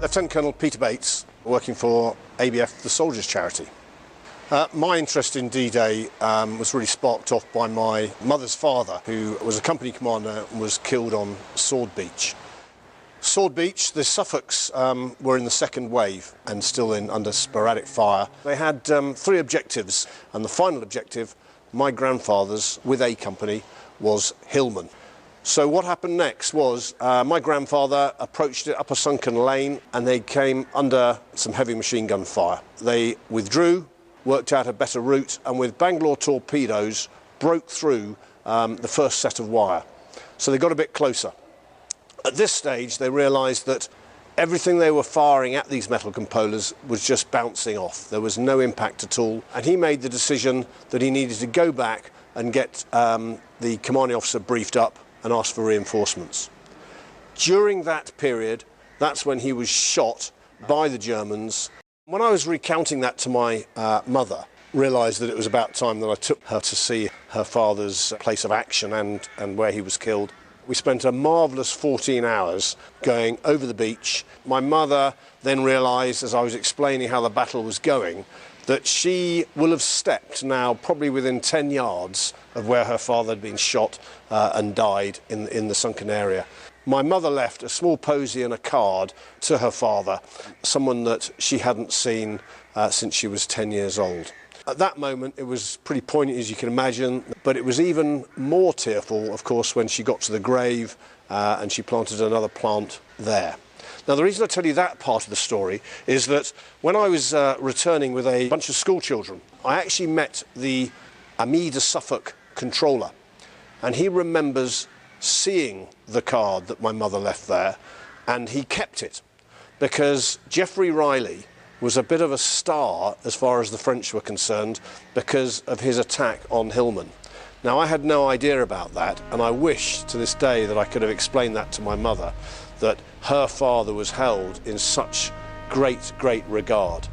Lieutenant Colonel Peter Bates, working for ABF, the Soldiers' Charity. My interest in D-Day was really sparked off by my mother's father, who was a company commander and was killed on Sword Beach. Sword Beach, the Suffolks were in the second wave and still under sporadic fire. They had 3 objectives, and the final objective, my grandfather's, with A Company, was Hillman. So what happened next was my grandfather approached it up a sunken lane and they came under some heavy machine gun fire. They withdrew, worked out a better route, and with Bangalore torpedoes broke through the first set of wire. So they got a bit closer. At this stage they realised that everything they were firing at these metal cupolas was just bouncing off. There was no impact at all, and he made the decision that he needed to go back and get the commanding officer briefed up and asked for reinforcements. During that period, that's when he was shot by the Germans. When I was recounting that to my mother, realised that it was about time that I took her to see her father's place of action and where he was killed. We spent a marvellous 14 hours going over the beach. My mother then realised, as I was explaining how the battle was going, that she will have stepped now probably within 10 yards of where her father had been shot and died in the sunken area. My mother left a small posy and a card to her father, someone that she hadn't seen since she was 10 years old. At that moment, it was pretty poignant, as you can imagine, but it was even more tearful, of course, when she got to the grave and she planted another plant there. Now, the reason I tell you that part of the story is that when I was returning with a bunch of school children, I actually met the Ami de Suffolk controller, and he remembers seeing the card that my mother left there, and he kept it because Geoffrey Riley was a bit of a star as far as the French were concerned because of his attack on Hillman. Now, I had no idea about that, and I wish to this day that I could have explained that to my mother, that her father was held in such great regard.